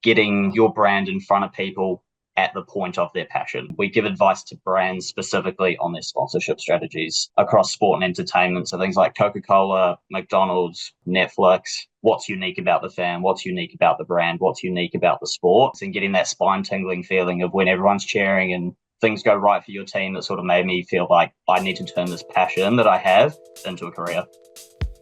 getting your brand in front of people at the point of their passion. We give advice to brands specifically on their sponsorship strategies across sport and entertainment. So things like Coca-Cola, McDonald's, Netflix. What's unique about the fan? What's unique about the brand? What's unique about the sport? And getting that spine-tingling feeling of when everyone's cheering and things go right for your team, that sort of made me feel like I need to turn this passion that I have into a career.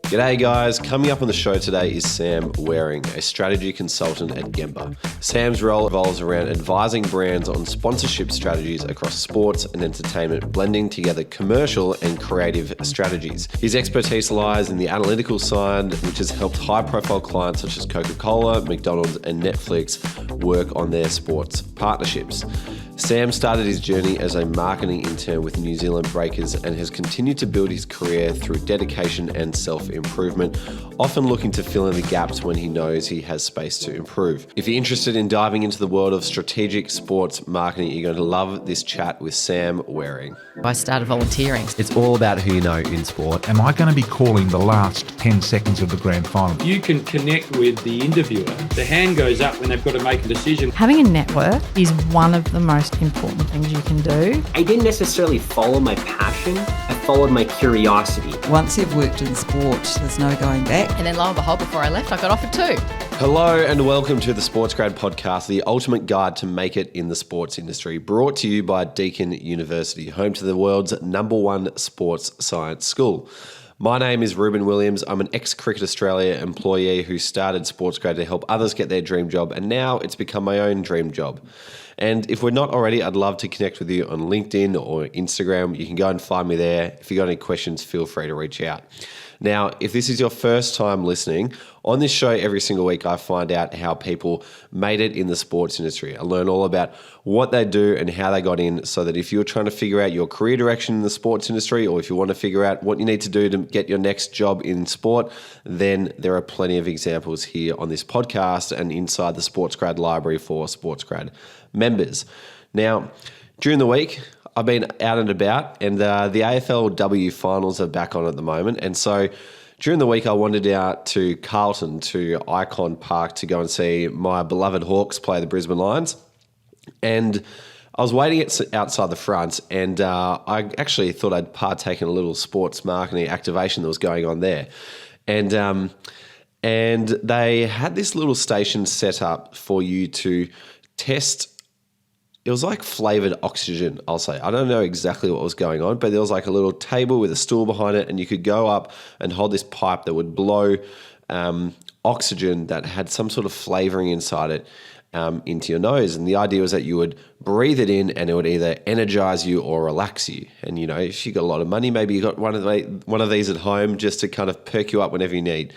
G'day guys, coming up on the show today is Sam Waring, a strategy consultant at Gemba. Sam's role revolves around advising brands on sponsorship strategies across sports and entertainment, blending together commercial and creative strategies. His expertise lies in the analytical side, which has helped high-profile clients such as Coca-Cola, McDonald's and Netflix work on their sports partnerships. Sam started his journey as a marketing intern with New Zealand Breakers and has continued to build his career through dedication and self-improvement, often looking to fill in the gaps when he knows he has space to improve. If you're interested in diving into the world of strategic sports marketing, you're going to love this chat with Sam Waring. I started volunteering. It's all about who you know in sport. Am I going to be calling the last 10 seconds of the grand final? You can connect with the interviewer. The hand goes up when they've got to make a decision. Having a network is one of the most important things you can do. I didn't necessarily follow my passion. I followed my curiosity. Once you've worked in sport, there's no going back. And then lo and behold, before I left, I got offered too. Hello and welcome to the Sports Grad Podcast, the ultimate guide to make it in the sports industry, brought to you by Deakin University, home to the world's #1 sports science school. My name is Ruben Williams. I'm an ex-Cricket Australia employee who started Sports Grad to help others get their dream job, and now it's become my own dream job. And if we're not already, I'd love to connect with you on LinkedIn or Instagram. You can go and find me there. If you've got any questions, feel free to reach out. Now, if this is your first time listening, on this show every single week I find out how people made it in the sports industry. I learn all about what they do and how they got in, so that if you're trying to figure out your career direction in the sports industry, or if you want to figure out what you need to do to get your next job in sport, then there are plenty of examples here on this podcast and inside the Sports Grad library for Sports Grad members. Now, during the week, I've been out and about, and the AFLW finals are back on at the moment. And so during the week, I wandered out to Carlton, to Icon Park, to go and see my beloved Hawks play the Brisbane Lions. And I was waiting outside the front, and I actually thought I'd partake in a little sports marketing activation that was going on there. And they had this little station set up for you to test. It was like flavored oxygen, I'll say. I don't know exactly what was going on, but there was like a little table with a stool behind it, and you could go up and hold this pipe that would blow oxygen that had some sort of flavoring inside it into your nose. And the idea was that you would breathe it in, and it would either energize you or relax you. And, you know, if you got a lot of money, maybe you got one of these at home just to kind of perk you up whenever you need.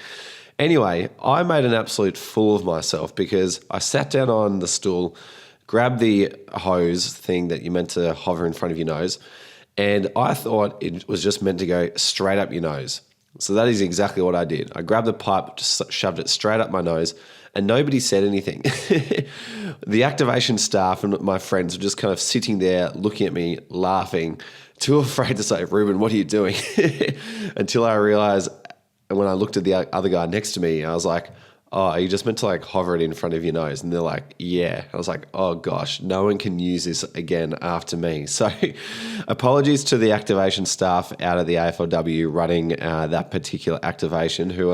Anyway, I made an absolute fool of myself because I sat down on the stool, grabbed the hose thing that you're meant to hover in front of your nose, and I thought it was just meant to go straight up your nose. So that is exactly what I did. I grabbed the pipe, just shoved it straight up my nose, and nobody said anything. The activation staff and my friends were just kind of sitting there looking at me, laughing, too afraid to say, "Ruben, what are you doing?" Until I realized, and when I looked at the other guy next to me, I was like, "Oh, are you just meant to like hover it in front of your nose?" And they're like, "Yeah." I was like, "Oh gosh, no one can use this again after me." So apologies to the activation staff out at the AFLW running that particular activation who,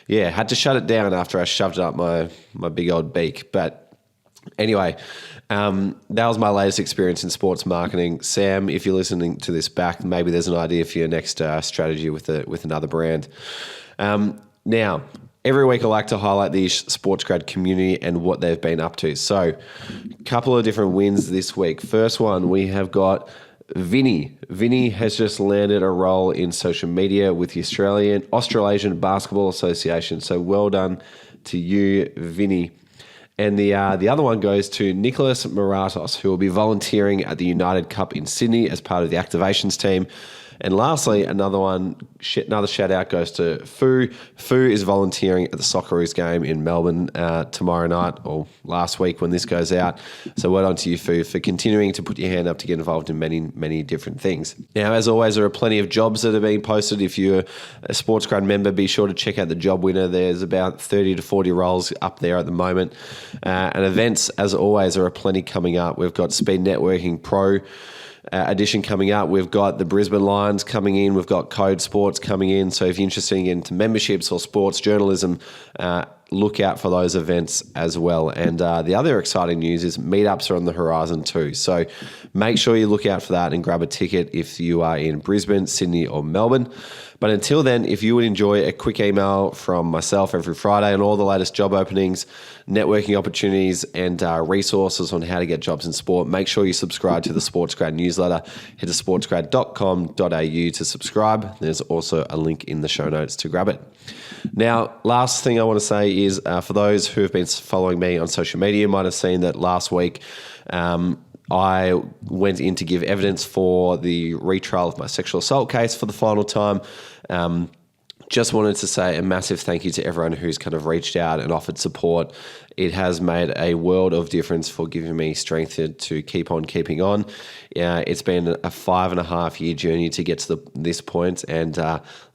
had to shut it down after I shoved it up my big old beak. But anyway, that was my latest experience in sports marketing. Sam, if you're listening to this back, maybe there's an idea for your next strategy with another brand. Now, every week I like to highlight the Sports Grad community and what they've been up to. So a couple of different wins this week. First one, we have got Vinny. Vinny has just landed a role in social media with the Australasian Basketball Association. So well done to you, Vinny. And the other one goes to Nicholas Maratos, who will be volunteering at the United Cup in Sydney as part of the activations team. And lastly, another shout out goes to Fu. Fu is volunteering at the Socceroos game in Melbourne tomorrow night, or last week when this goes out. So well done to you, Fu, for continuing to put your hand up to get involved in many, many different things. Now, as always, there are plenty of jobs that are being posted. If you're a SportsGrad member, be sure to check out the job winner. There's about 30 to 40 roles up there at the moment. And events, as always, there are plenty coming up. We've got Speed Networking Pro edition coming up. We've got the Brisbane Lions coming in. We've got Code Sports coming in. So if you're interested in getting into memberships or sports journalism, look out for those events as well. And the other exciting news is meetups are on the horizon too. So make sure you look out for that and grab a ticket if you are in Brisbane, Sydney or Melbourne. But until then, if you would enjoy a quick email from myself every Friday on all the latest job openings, networking opportunities and resources on how to get jobs in sport, make sure you subscribe to the SportsGrad newsletter. Head to sportsgrad.com.au to subscribe. There's also a link in the show notes to grab it. Now, last thing I want to say is for those who have been following me on social media, you might have seen that last week I went in to give evidence for the retrial of my sexual assault case for the final time. Just wanted to say a massive thank you to everyone who's kind of reached out and offered support. It has made a world of difference for giving me strength to keep on keeping on. It's been a 5.5 year journey to get to this point, and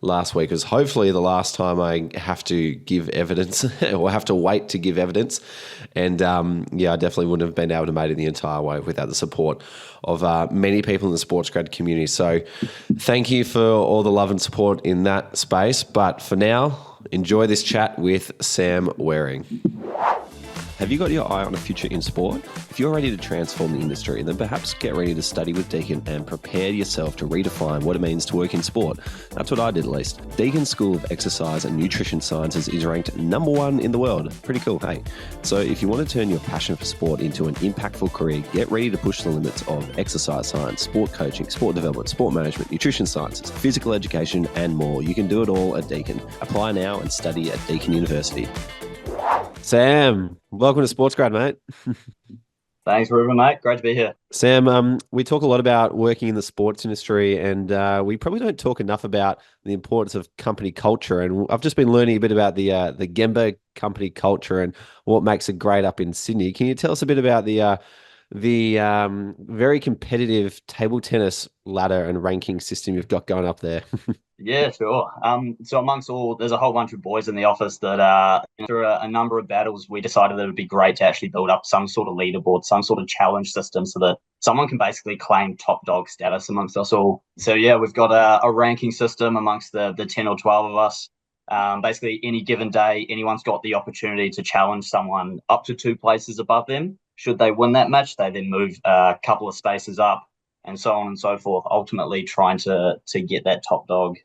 last week was hopefully the last time I have to give evidence or have to wait to give evidence. And I definitely wouldn't have been able to make it the entire way without the support of many people in the SportsGrad community. So thank you for all the love and support in that space. But for now, enjoy this chat with Sam Waring. Have you got your eye on a future in sport? If you're ready to transform the industry, then perhaps get ready to study with Deakin and prepare yourself to redefine what it means to work in sport. That's what I did at least. Deakin's School of Exercise and Nutrition Sciences is ranked #1 in the world. Pretty cool, hey? So if you want to turn your passion for sport into an impactful career, get ready to push the limits of exercise science, sport coaching, sport development, sport management, nutrition sciences, physical education, and more. You can do it all at Deakin. Apply now and study at Deakin University. Sam, welcome to SportsGrad, mate. Thanks, Ruben, mate. Great to be here. Sam, we talk a lot about working in the sports industry, and we probably don't talk enough about the importance of company culture. And I've just been learning a bit about the Gemba company culture and what makes it great up in Sydney. Can you tell us a bit about the very competitive table tennis ladder and ranking system you've got going up there? Yeah, sure. So there's a whole bunch of boys in the office that through a number of battles, we decided that it would be great to actually build up some sort of leaderboard, some sort of challenge system so that someone can basically claim top dog status amongst us all. So yeah, we've got a ranking system amongst the 10 or 12 of us. Basically, any given day, anyone's got the opportunity to challenge someone up to 2 places above them. Should they win that match, they then move a couple of spaces up, and so on and so forth, ultimately trying to get that top dog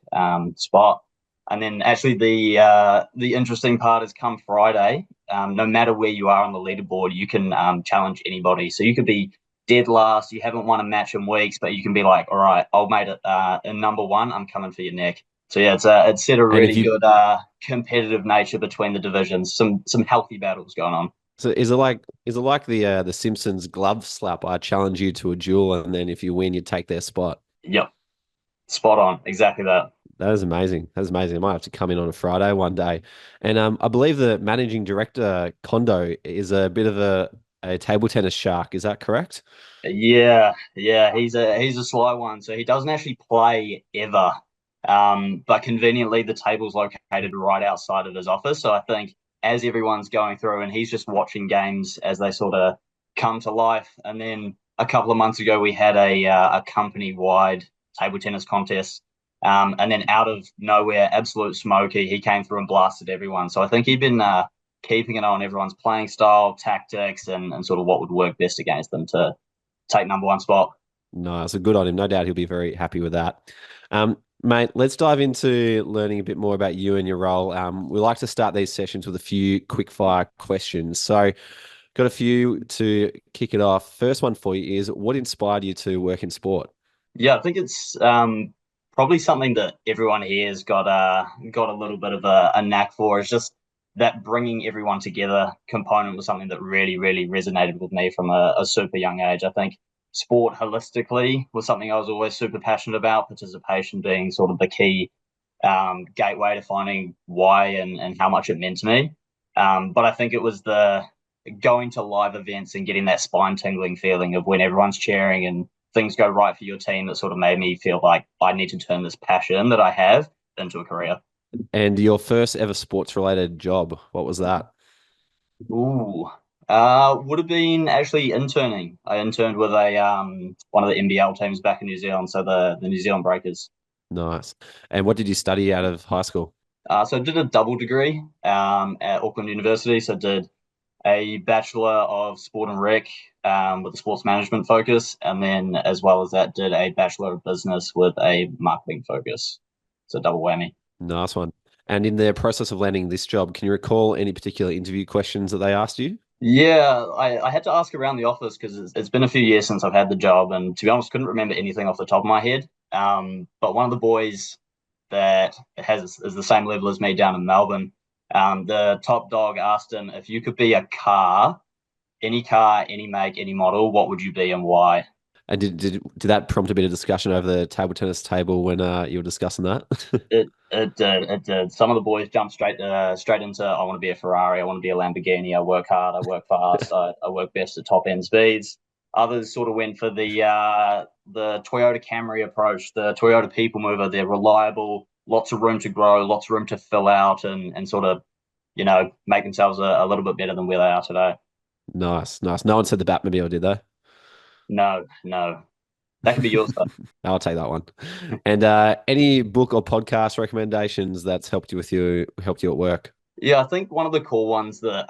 spot. And then actually the interesting part is come Friday, no matter where you are on the leaderboard, you can challenge anybody. So you could be dead last, you haven't won a match in weeks, but you can be like, all right, I'll made it in #1, I'm coming for your neck. So yeah, it's set a really good competitive nature between the divisions, some healthy battles going on. So is it like the Simpsons glove slap? I challenge you to a duel, and then if you win, you take their spot. Yep, spot on, exactly that. That is amazing. I might have to come in on a Friday one day. And I believe the managing director Kondo is a bit of a table tennis shark. Is that correct? Yeah. He's a sly one. So he doesn't actually play ever. But conveniently, the table's located right outside of his office. So I think as everyone's going through and he's just watching games as they sort of come to life. And then a couple of months ago, we had a company-wide table tennis contest. And then out of nowhere, absolute smoky, he came through and blasted everyone. So I think he'd been keeping an eye on everyone's playing style, tactics, and sort of what would work best against them to take #1 spot. Nice. So good on him. No doubt he'll be very happy with that. Mate, let's dive into learning a bit more about you and your role. We like to start these sessions with a few quick-fire questions. So got a few to kick it off. First one for you is, what inspired you to work in sport? Yeah, I think it's probably something that everyone here has got a little bit of a knack for. Is just that bringing everyone together component was something that really, really resonated with me from a super young age. I think sport holistically was something I was always super passionate about, participation being sort of the key gateway to finding why and how much it meant to me. But I think it was the going to live events and getting that spine tingling feeling of when everyone's cheering and things go right for your team that sort of made me feel like I need to turn this passion that I have into a career. And your first ever sports related job, what was that? Ooh. Would have been actually interning. I interned with a one of the NBL teams back in New Zealand, so the New Zealand Breakers. Nice. And what did you study out of high school? So I did a double degree at Auckland University. So I did a Bachelor of Sport and Rec with a sports management focus, and then as well as that, did a Bachelor of Business with a marketing focus. So double whammy. Nice one. And in the process of landing this job, can you recall any particular interview questions that they asked you? Yeah, I had to ask around the office because it's been a few years since I've had the job, and to be honest, couldn't remember anything off the top of my head. But one of the boys that is the same level as me down in Melbourne, the top dog asked him, if you could be a car, any make, any model, what would you be and why? And did that prompt a bit of discussion over the table tennis table when you were discussing that? It did. Some of the boys jumped straight into I want to be a Ferrari, I want to be a Lamborghini, I work hard, I work fast, I work best at top end speeds. Others sort of went for the Toyota Camry approach, the Toyota people mover. They're reliable, lots of room to grow, lots of room to fill out and sort of, make themselves a little bit better than where they are today. Nice. No one said the Batmobile, did they? No. That could be yours, though. I'll take that one. And any book or podcast recommendations that's helped you at work? Yeah, I think one of the core ones that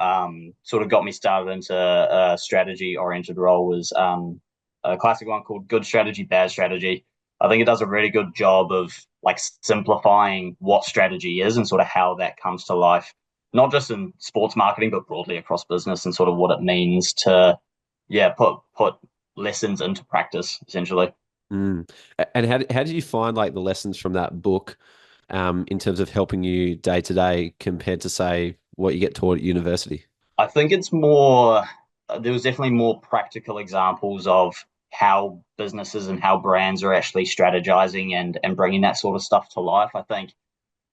sort of got me started into a strategy-oriented role was a classic one called Good Strategy, Bad Strategy. I think it does a really good job of like simplifying what strategy is and sort of how that comes to life, not just in sports marketing, but broadly across business and sort of what it means to, put lessons into practice, essentially. Mm. And how did you find like the lessons from that book in terms of helping you day to day compared to, say, what you get taught at university? I think it's there was definitely more practical examples of how businesses and how brands are actually strategizing and bringing that sort of stuff to life, I think.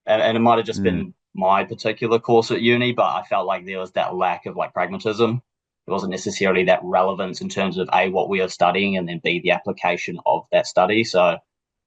And it might have just been my particular course at uni, but I felt like there was that lack of like pragmatism. There wasn't necessarily that relevance in terms of A, what we are studying, and then B, the application of that study. So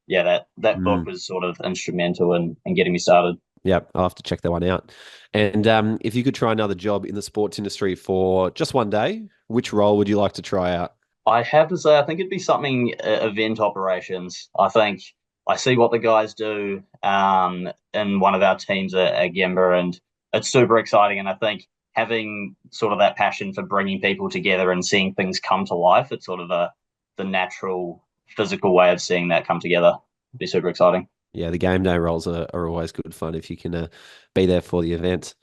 yeah, that book was sort of instrumental in getting me started. Yeah, I'll have to check that one out. And if you could try another job in the sports industry for just one day, which role would you like to try out? I have to say, I think it'd be something event operations. I think I see what the guys do in one of our teams at Gemba, and it's super exciting. And I think having sort of that passion for bringing people together and seeing things come to life, it's sort of the natural physical way of seeing that come together. It'd be super exciting. Yeah, the game day roles are always good fun if you can be there for the event.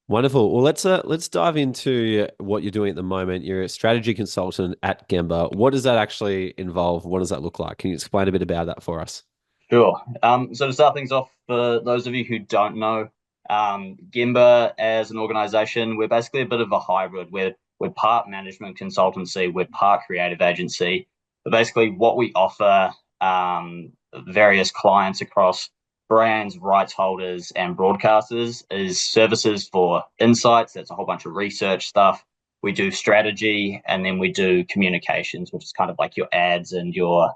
Wonderful. Well, let's dive into what you're doing at the moment. You're a strategy consultant at Gemba. What does that actually involve? What does that look like? Can you explain a bit about that for us? Sure. So to start things off, for those of you who don't know, Gemba as an organization, we're basically a bit of a hybrid. We're part management consultancy, we're part creative agency. But basically what we offer various clients across brands, rights holders, and broadcasters is services for insights. That's a whole bunch of research stuff. We do strategy, and then we do communications, which is kind of like your ads and your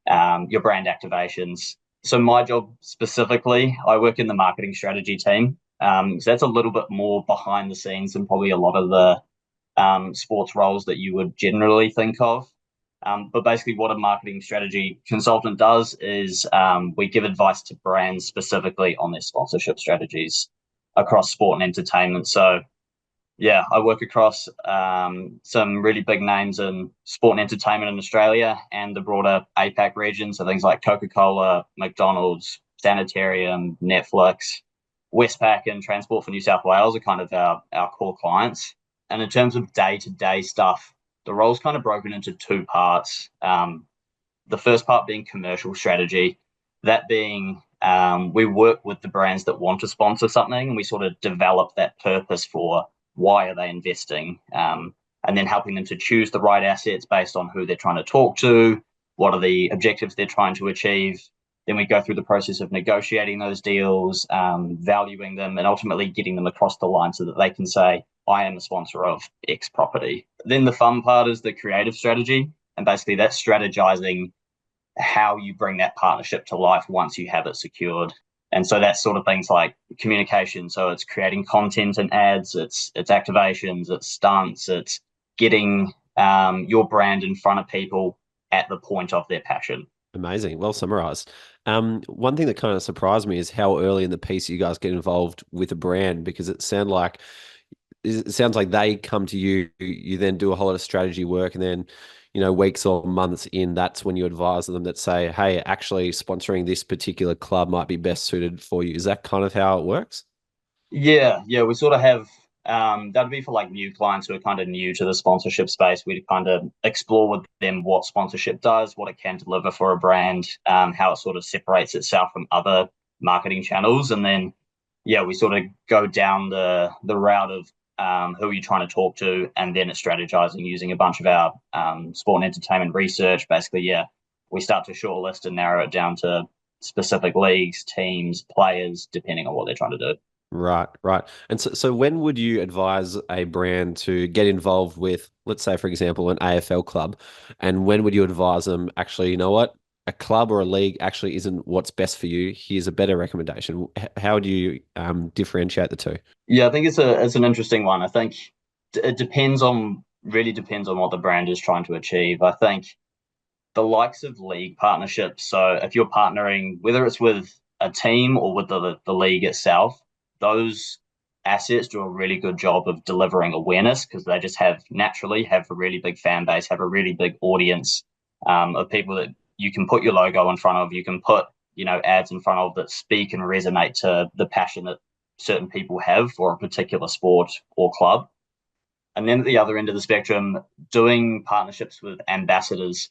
brand activations. So my job specifically, I work in the marketing strategy team. So that's a little bit more behind the scenes than probably a lot of the sports roles that you would generally think of. But basically what a marketing strategy consultant does is we give advice to brands specifically on their sponsorship strategies across sport and entertainment. So yeah, I work across some really big names in sport and entertainment in Australia and the broader APAC region. So things like Coca-Cola, McDonald's, Sanitarium, Netflix, Westpac, and Transport for New South Wales are kind of our core clients. And in terms of day-to-day stuff, the role's kind of broken into two parts. The first part being commercial strategy, that being we work with the brands that want to sponsor something, and we sort of develop that purpose for why are they investing? and then helping them to choose the right assets based on who they're trying to talk to, what are the objectives they're trying to achieve. Then we go through the process of negotiating those deals, valuing them, and ultimately getting them across the line so that they can say, I am a sponsor of X property. Then the fun part is the creative strategy. And basically that's strategizing how you bring that partnership to life once you have it secured. And so that's sort of things like communication. So it's creating content and ads, it's activations, it's stunts, it's getting your brand in front of people at the point of their passion. Amazing. Well summarized. One thing that kind of surprised me is how early in the piece you guys get involved with a brand, because it sounds like they come to you, you then do a whole lot of strategy work, and then, weeks or months in, that's when you advise them that say, hey, actually sponsoring this particular club might be best suited for you. Is that kind of how it works? Yeah. We sort of have, that'd be for like new clients who are kind of new to the sponsorship space. We'd kind of explore with them what sponsorship does, what it can deliver for a brand, how it sort of separates itself from other marketing channels. And then, we sort of go down the route of who are you trying to talk to, and then it's strategizing using a bunch of our sport and entertainment research. Basically, we start to shortlist and narrow it down to specific leagues, teams, players, depending on what they're trying to do. Right. And so when would you advise a brand to get involved with, let's say, for example, an AFL club? And when would you advise them, actually, you know what? A club or a league actually isn't what's best for you. Here's a better recommendation. How do you differentiate the two? Yeah, I think it's an interesting one. I think it really depends on what the brand is trying to achieve. I think the likes of league partnerships. So if you're partnering, whether it's with a team or with the league itself, those assets do a really good job of delivering awareness, because they just naturally have a really big fan base, have a really big audience of people that you can put your logo in front of, you can put, ads in front of that speak and resonate to the passion that certain people have for a particular sport or club. And then at the other end of the spectrum, doing partnerships with ambassadors,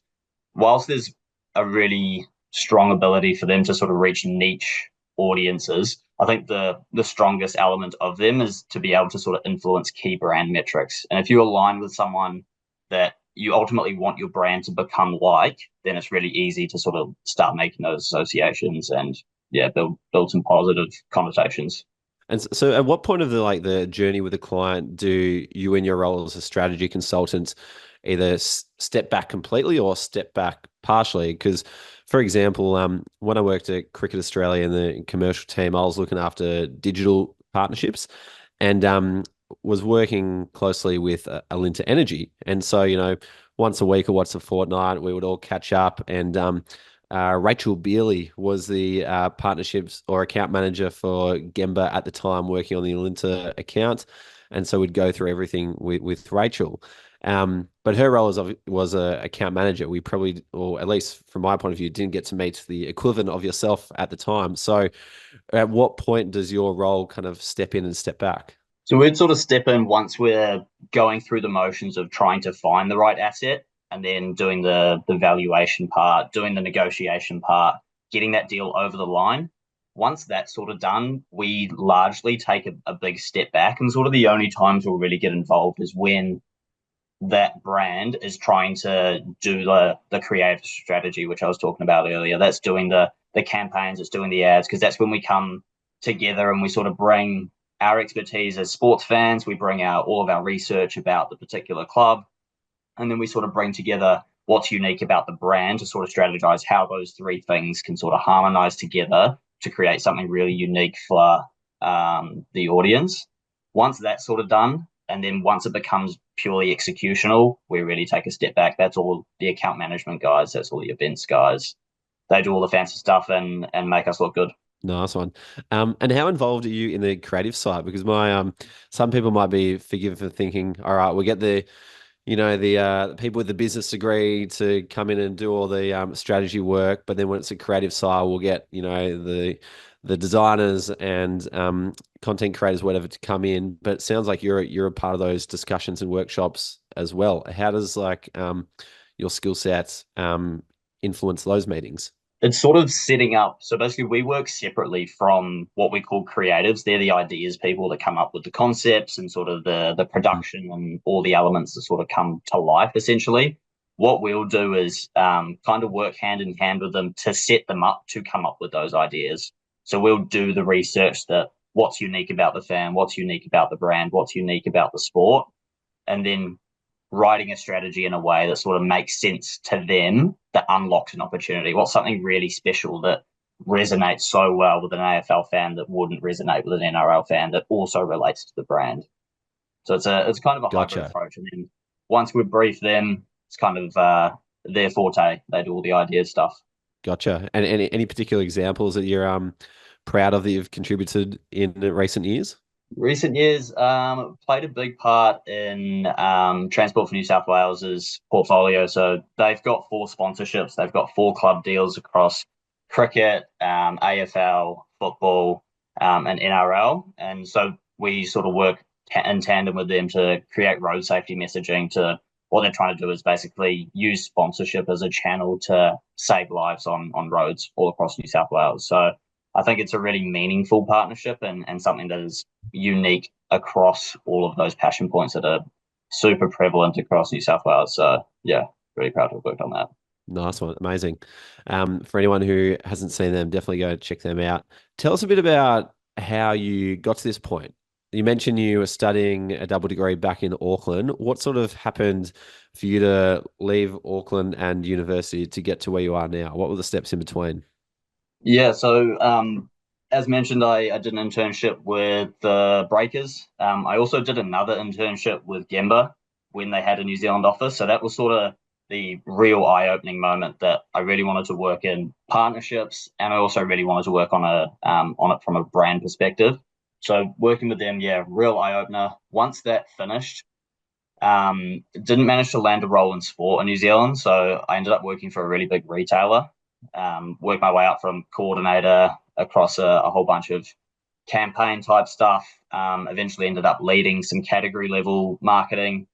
whilst there's a really strong ability for them to sort of reach niche audiences, I think the strongest element of them is to be able to sort of influence key brand metrics. And if you align with someone that you ultimately want your brand to become like, then it's really easy to sort of start making those associations and build some positive connotations. And so at what point of the journey with a client do you, in your role as a strategy consultant, either step back completely or step back partially? Because, for example, when I worked at Cricket Australia in the commercial team, I was looking after digital partnerships and was working closely with Alinta Energy. And so, once a week or once a fortnight, we would all catch up, and Rachel Beerley was the partnerships or account manager for Gemba at the time, working on the Alinta account. And so we'd go through everything with Rachel. But her role was a account manager. We probably, or at least from my point of view, didn't get to meet the equivalent of yourself at the time. So at what point does your role kind of step in and step back? So we'd sort of step in once we're going through the motions of trying to find the right asset, and then doing the valuation part, doing the negotiation part, getting that deal over the line. Once that's sort of done, we largely take a big step back, and sort of the only times we'll really get involved is when that brand is trying to do the creative strategy, which I was talking about earlier. That's doing the campaigns, it's doing the ads, because that's when we come together and we sort of bring our expertise as sports fans, we bring out all of our research about the particular club, and then we sort of bring together what's unique about the brand to sort of strategize how those three things can sort of harmonize together to create something really unique for the audience. Once that's sort of done, and then once it becomes purely executional, we really take a step back. That's all the account management guys, that's all the events guys. They do all the fancy stuff and make us look good. Nice one. And how involved are you in the creative side? Because some people might be forgiven for thinking, all right, we'll get the people with the business degree to come in and do all the strategy work, but then when it's a creative side, we'll get the designers and content creators, whatever, to come in. But it sounds like you're a part of those discussions and workshops as well. How does your skill sets influence those meetings? It's sort of setting up. So basically, we work separately from what we call creatives. They're the ideas people that come up with the concepts and sort of the production and all the elements that sort of come to life, essentially. What we'll do is kind of work hand in hand with them to set them up to come up with those ideas. So we'll do the research that what's unique about the fan, what's unique about the brand, what's unique about the sport, and then writing a strategy in a way that sort of makes sense to them that unlocks an opportunity. What's something really special that resonates so well with an AFL fan that wouldn't resonate with an NRL fan that also relates to the brand? So it's kind of a hybrid approach. And then once we brief them, it's kind of their forte. They do all the idea stuff. Gotcha. And any particular examples that you're proud of that you've contributed in recent years? Recent years played a big part in Transport for New South Wales's portfolio. So they've got 4 sponsorships. They've got 4 club deals across cricket, AFL, football, and NRL. And so we sort of work in tandem with them to create road safety messaging. To what they're trying to do is basically use sponsorship as a channel to save lives on roads all across New South Wales. So I think it's a really meaningful partnership and something that is unique across all of those passion points that are super prevalent across New South Wales. So yeah, really proud to have worked on that. Nice one. Amazing. For anyone who hasn't seen them, definitely go check them out. Tell us a bit about how you got to this point. You mentioned you were studying a double degree back in Auckland. What sort of happened for you to leave Auckland and university to get to where you are now? What were the steps in between? Yeah, so as mentioned, I did an internship with the Breakers. I also did another internship with Gemba when they had a New Zealand office. So that was sort of the real eye-opening moment that I really wanted to work in partnerships, and I also really wanted to work on it from a brand perspective. So working with them, yeah, real eye-opener. Once that finished, didn't manage to land a role in sport in New Zealand, so I ended up working for a really big retailer. Worked my way up from coordinator across a whole bunch of campaign type stuff. Eventually ended up leading some category level marketing.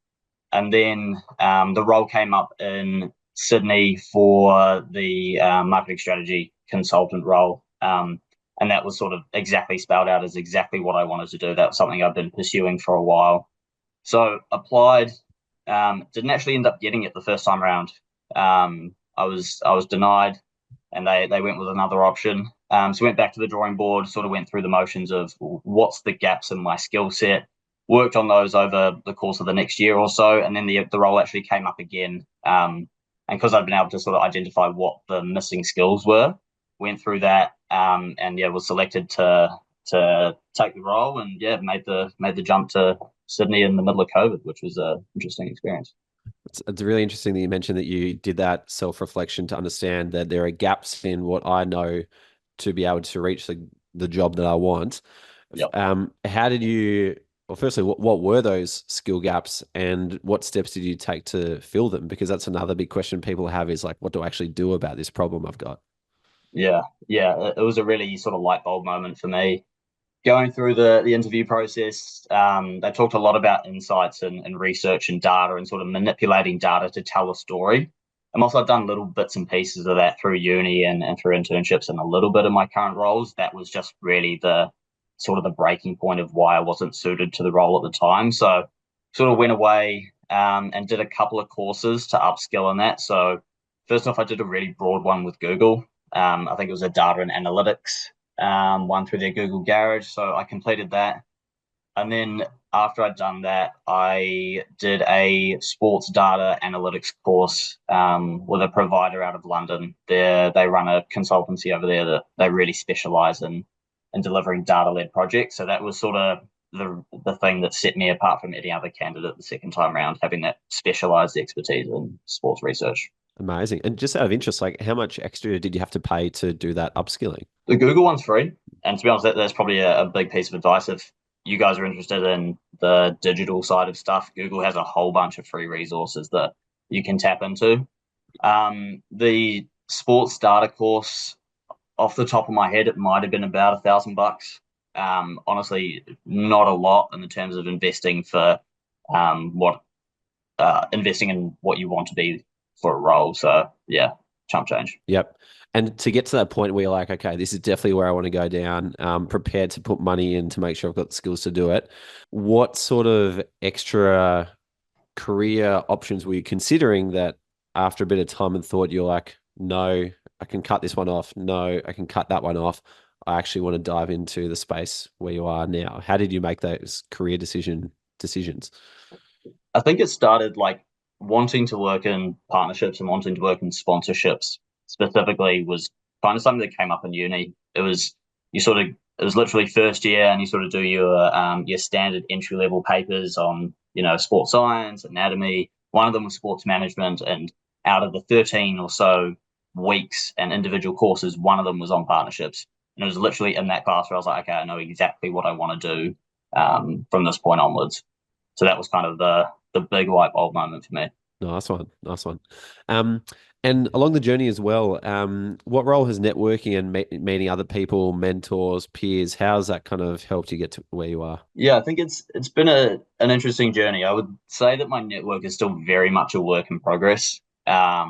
And then the role came up in Sydney for the marketing strategy consultant role. And that was sort of exactly spelled out as exactly what I wanted to do. That was something I've been pursuing for a while. So applied, didn't actually end up getting it the first time around. I was denied, and they went with another option. So went back to the drawing board, sort of went through the motions of what's the gaps in my skill set, worked on those over the course of the next year or so, and then the role actually came up again. And because I'd been able to sort of identify what the missing skills were, went through that, and yeah, was selected to take the role, and yeah, made the jump to Sydney in the middle of COVID, which was an interesting experience. It's really interesting that you mentioned that you did that self-reflection to understand that there are gaps in what I know to be able to reach the job that I want. Yep. How did you, well, firstly, what were those skill gaps and what steps did you take to fill them? Because that's another big question people have is like, what do I actually do about this problem I've got? Yeah. It was a really sort of light bulb moment for me. Going through the interview process, they talked a lot about insights and research and data and sort of manipulating data to tell a story. And also I've done little bits and pieces of that through uni and through internships and a little bit of my current roles. That was just really the sort of the breaking point of why I wasn't suited to the role at the time. So sort of went away and did a couple of courses to upskill in that. So first off, I did a really broad one with Google. I think it was a data and analytics one through their Google Garage. So I completed that. And then after I'd done that, I did a sports data analytics course with a provider out of London. They run a consultancy over there that they really specialize in delivering data-led projects. So that was sort of the thing that set me apart from any other candidate the second time around, having that specialized expertise in sports research. Amazing. And just out of interest, like how much extra did you have to pay to do that upskilling? The Google one's free. And to be honest, that's probably a big piece of advice. If you guys are interested in the digital side of stuff, Google has a whole bunch of free resources that you can tap into. The sports data course, off the top of my head, it might have been about $1,000. Honestly, not a lot in the terms of investing for investing in what you want to be for a role. So yeah, chump change. Yep. And to get to that point where you're like, okay, this is definitely where I want to go down, prepared to put money in to make sure I've got the skills to do it. What sort of extra career options were you considering that after a bit of time and thought, you're like, no, I can cut this one off. No, I can cut that one off. I actually want to dive into the space where you are now. How did you make those career decisions? I think it started like wanting to work in partnerships and wanting to work in sponsorships specifically was kind of something that came up in uni. It was it was literally first year, and you sort of do your standard entry level papers on sports science, anatomy. One of them was sports management, and out of the 13 or so weeks and individual courses, one of them was on partnerships. And it was literally in that class where I was like, okay, I know exactly what I want to do from this point onwards. So that was kind of the big light bulb moment for me. Nice one. Nice one. And along the journey as well, what role has networking and meeting other people, mentors, peers, how's that kind of helped you get to where you are? Yeah, I think it's been an interesting journey. I would say that my network is still very much a work in progress. But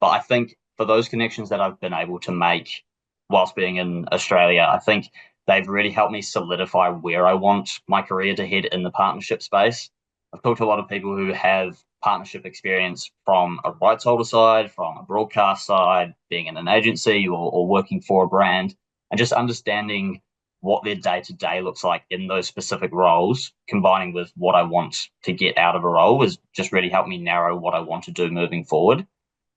I think for those connections that I've been able to make whilst being in Australia, I think they've really helped me solidify where I want my career to head in the partnership space. I've talked to a lot of people who have partnership experience from a rights holder side, from a broadcast side, being in an agency or working for a brand, and just understanding what their day-to-day looks like in those specific roles, combining with what I want to get out of a role, has just really helped me narrow what I want to do moving forward.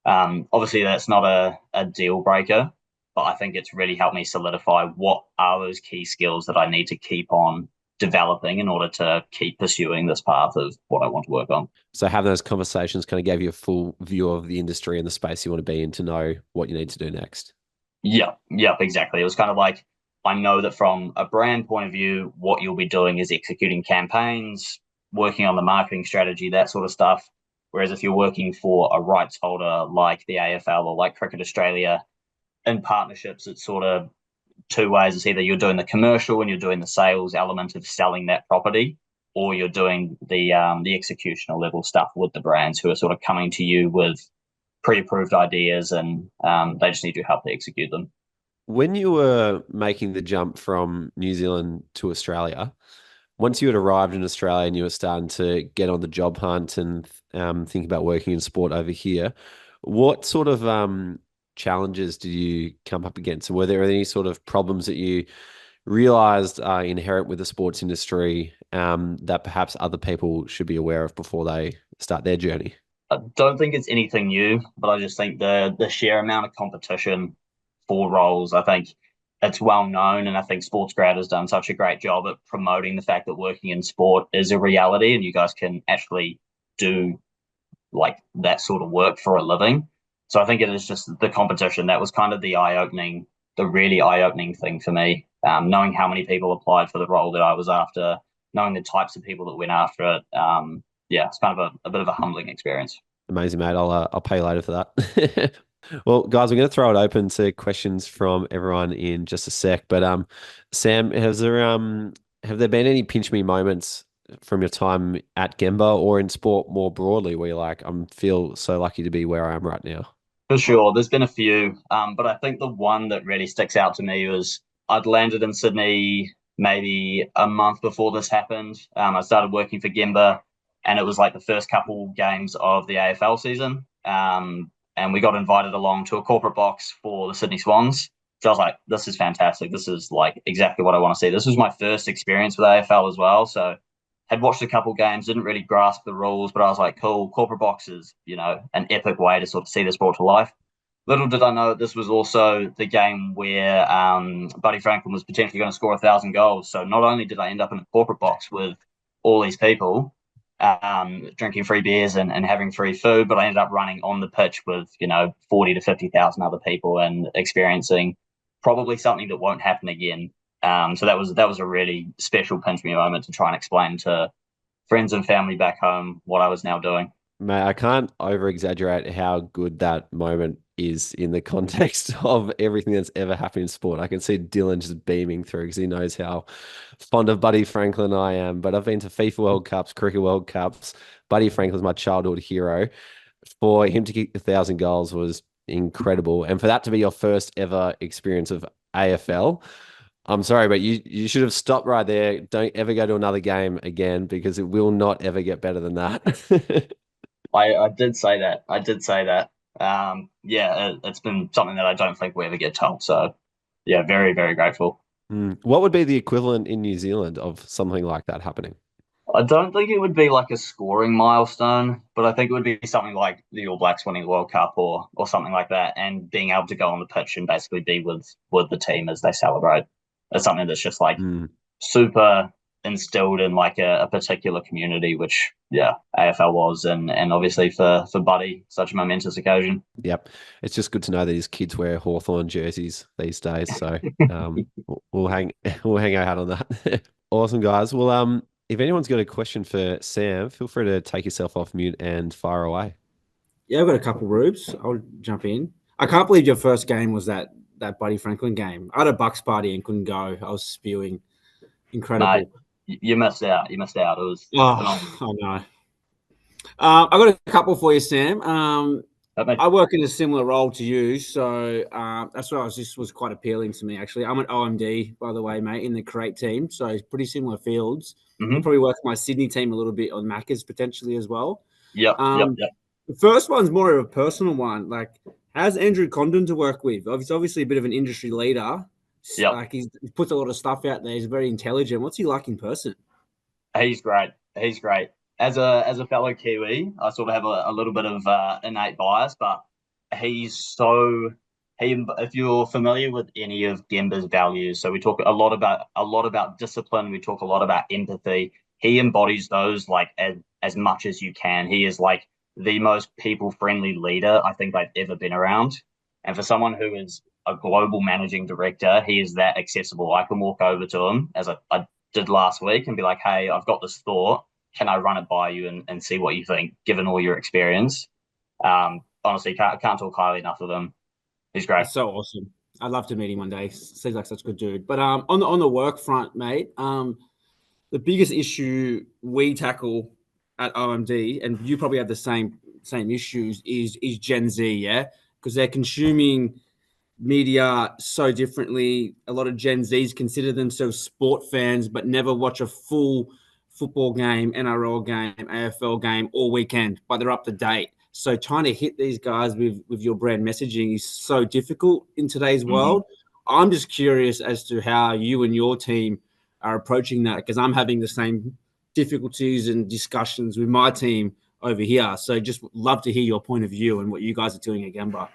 Obviously, that's not a deal breaker, but I think it's really helped me solidify what are those key skills that I need to keep on developing in order to keep pursuing this path of what I want to work on. So having those conversations kind of gave you a full view of the industry and the space you want to be in to know what you need to do next. Yeah, exactly. It was kind of like, I know that from a brand point of view, what you'll be doing is executing campaigns, working on the marketing strategy, that sort of stuff. Whereas if you're working for a rights holder like the AFL or like Cricket Australia, in partnerships, it's sort of two ways. It's either you're doing the commercial and you're doing the sales element of selling that property, or you're doing the executional level stuff with the brands who are sort of coming to you with pre-approved ideas, and they just need your help to execute them. When you were making the jump from New Zealand to Australia, once you had arrived in Australia and you were starting to get on the job hunt and think about working in sport over here, what sort of challenges did you come up against? And were there any sort of problems that you realized are inherent with the sports industry that perhaps other people should be aware of before they start their journey? I don't think it's anything new, but I just think the sheer amount of competition for roles, I think it's well known, and I think Sportsgrad has done such a great job at promoting the fact that working in sport is a reality and you guys can actually do like that sort of work for a living. So I think it is just the competition that was kind of the really eye-opening thing for me. Knowing how many people applied for the role that I was after, knowing the types of people that went after it. It's kind of a bit of a humbling experience. Amazing, mate. I'll pay you later for that. Well, guys, we're going to throw it open to questions from everyone in just a sec. But Sam, have there been any pinch me moments from your time at Gemba or in sport more broadly where you're like, I feel so lucky to be where I am right now? For sure, there's been a few, but I think the one that really sticks out to me was I'd landed in Sydney maybe a month before this happened. I started working for Gemba, and it was like the first couple games of the AFL season. And we got invited along to a corporate box for the Sydney Swans. So I was like, this is fantastic. This is like exactly what I want to see. This was my first experience with AFL as well. So had watched a couple games, didn't really grasp the rules, but I was like, cool, corporate box is, an epic way to sort of see the sport to life. Little did I know this was also the game where Buddy Franklin was potentially going to score 1,000 goals. So not only did I end up in a corporate box with all these people, drinking free beers and having free food, but I ended up running on the pitch with 40 to 50,000 other people and experiencing probably something that won't happen again. So that was a really special pinch me moment to try and explain to friends and family back home what I was now doing. Mate, I can't over exaggerate how good that moment is in the context of everything that's ever happened in sport. I can see Dylan just beaming through because he knows how fond of Buddy Franklin I am. But I've been to FIFA World Cups, Cricket World Cups. Buddy Franklin's my childhood hero. For him to kick 1,000 goals was incredible. And for that to be your first ever experience of AFL, I'm sorry, but you should have stopped right there. Don't ever go to another game again, because it will not ever get better than that. I did say that. I did say that. It's been something that I don't think we ever get told. So, yeah, very, very grateful. What would be the equivalent in New Zealand of something like that happening? I don't think it would be like a scoring milestone, but I think it would be something like the All Blacks winning the World Cup or something like that, and being able to go on the pitch and basically be with the team as they celebrate. It's something that's just like super instilled in like a particular community, which AFL was, and obviously for Buddy, such a momentous occasion. Yep, it's just good to know that his kids wear Hawthorn jerseys these days. So we'll hang our hat on that. Awesome, guys. Well, if anyone's got a question for Sam, feel free to take yourself off mute and fire away. Yeah, I've got a couple, Rubes. I'll jump in. I can't believe your first game was that Buddy Franklin game. I had a Bucks party and couldn't go. I was spewing. Incredible. Mate, you missed out. You missed out. It was phenomenal. I know. I've got a couple for you, Sam. I work in a similar role to you, so that's why this was quite appealing to me, actually. I'm an OMD, by the way, mate, in the Create team, so it's pretty similar fields. Mm-hmm. I probably work with my Sydney team a little bit on Macca's potentially as well. Yep. The first one's more of a personal one. Like, how's Andrew Condon to work with? He's obviously a bit of an industry leader. Yep. Like, he puts a lot of stuff out there. He's very intelligent. What's he like in person? He's great. As a fellow Kiwi, I sort of have a little bit of innate bias, but if you're familiar with any of Gemba's values, so we talk a lot about discipline, we talk a lot about empathy. He embodies those like as much as you can. He is like the most people-friendly leader I think I've ever been around. And for someone who is a global managing director, he is that accessible. I can walk over to him, as I did last week, and be like, hey, I've got this thought. Can I run it by you and see what you think, given all your experience? Honestly, can't talk highly enough of him. He's great. That's so awesome. I'd love to meet him one day. Seems like such a good dude. But on the work front, mate, the biggest issue we tackle at OMD, and you probably have the same issues, is Gen Z, yeah? Because they're consuming media so differently. A lot of Gen Zs consider themselves sport fans, but never watch a full football game, NRL game, AFL game all weekend, but they're up to date. So trying to hit these guys with your brand messaging is so difficult in today's world. I'm just curious as to how you and your team are approaching that, because I'm having the same difficulties and discussions with my team over here. So just love to hear your point of view and what you guys are doing at Gemba.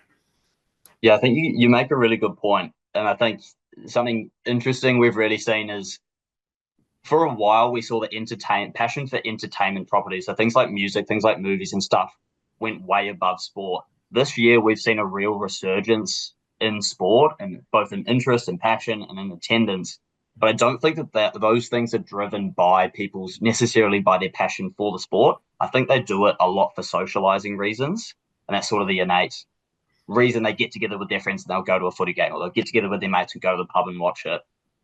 Yeah, I think you make a really good point. And I think something interesting we've really seen is, for a while, we saw the passion for entertainment properties. So things like music, things like movies and stuff went way above sport. This year, we've seen a real resurgence in sport, and both in interest and passion and in attendance. But I don't think that those things are driven by necessarily by their passion for the sport. I think they do it a lot for socializing reasons. And that's sort of the innate reason they get together with their friends and they'll go to a footy game, or they'll get together with their mates and go to the pub and watch it.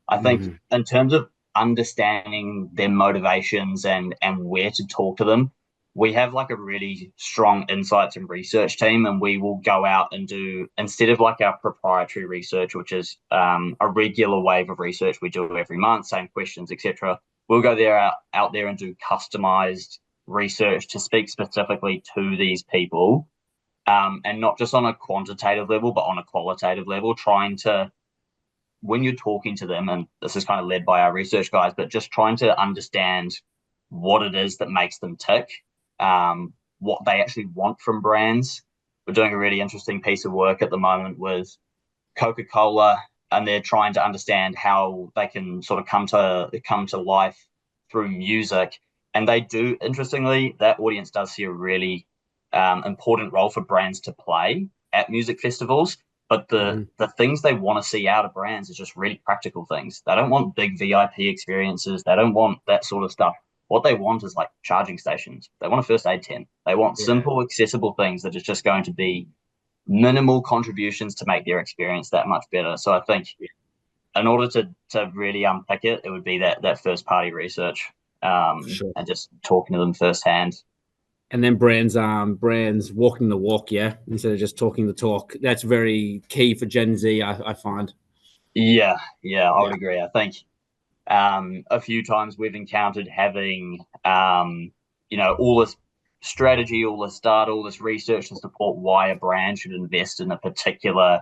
I think in terms of understanding their motivations and where to talk to them, we have like a really strong insights and research team, and we will go out and do, instead of like our proprietary research, which is a regular wave of research we do every month, same questions, etc. We'll go out there and do customized research to speak specifically to these people, and not just on a quantitative level, but on a qualitative level, trying to, when you're talking to them, and this is kind of led by our research guys, but just trying to understand what it is that makes them tick, what they actually want from brands. We're doing a really interesting piece of work at the moment with Coca-Cola, and they're trying to understand how they can sort of come to life through music. And they do, interestingly, that audience does see a really important role for brands to play at music festivals. But the things they want to see out of brands is just really practical things. They don't want big VIP experiences. They don't want that sort of stuff. What they want is like charging stations. They want a first aid tent. They want simple, accessible things that is just going to be minimal contributions to make their experience that much better. So I think in order to really unpick it, it would be that first party research, and just talking to them firsthand. and then brands walking the walk, instead of just talking the talk. That's very key for Gen Z, I find. Yeah, I would agree. I think a few times we've encountered having all this strategy, all this data, all this research to support why a brand should invest in a particular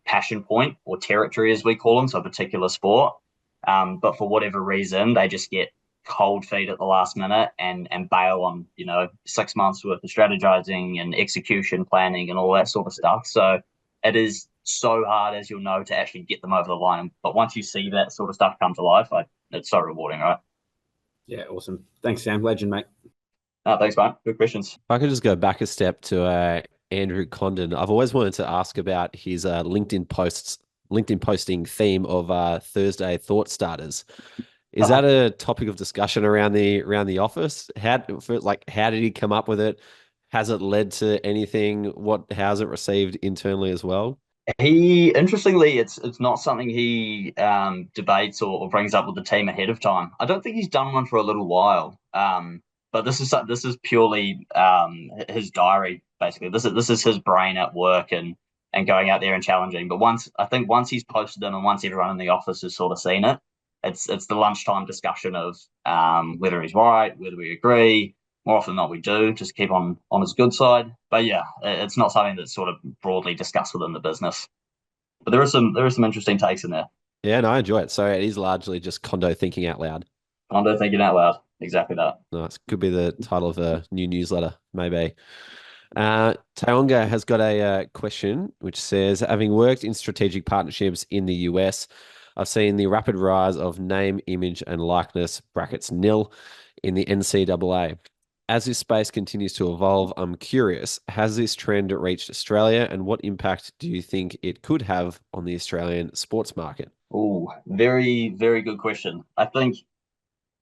passion point or territory, as we call them, so a particular sport. But for whatever reason, they just get cold feet at the last minute and bail on 6 months worth of strategizing and execution planning and all that sort of stuff. So it is so hard, as you'll know, to actually get them over the line. But once you see that sort of stuff come to life, it's so rewarding, right? Yeah, awesome. Thanks, Sam. Legend, mate. Thanks, mate. Good questions. If I could just go back a step to Andrew Condon, I've always wanted to ask about his LinkedIn posting theme of Thursday thought starters. Is that a topic of discussion around the office? How did he come up with it? Has it led to anything? How's it received internally as well? Interestingly, it's not something he debates or brings up with the team ahead of time. I don't think he's done one for a little while. But this is purely his diary, basically. This is his brain at work and going out there and challenging. But once he's posted them and once everyone in the office has sort of seen it, it's the lunchtime discussion of whether he's right, whether we agree. More often than not, we do. Just keep on his good side. But yeah, it's not something that's sort of broadly discussed within the business. But there are some interesting takes in there. Yeah, no, I enjoy it. So it is largely just Condo thinking out loud. Condo thinking out loud. Exactly that. Nice. Could be the title of a new newsletter, maybe. Taonga has got a question which says, having worked in strategic partnerships in the US, I've seen the rapid rise of name, image, and likeness (nil) in the NCAA. As this space continues to evolve, I'm curious, has this trend reached Australia, and what impact do you think it could have on the Australian sports market? Oh, very, very good question. I think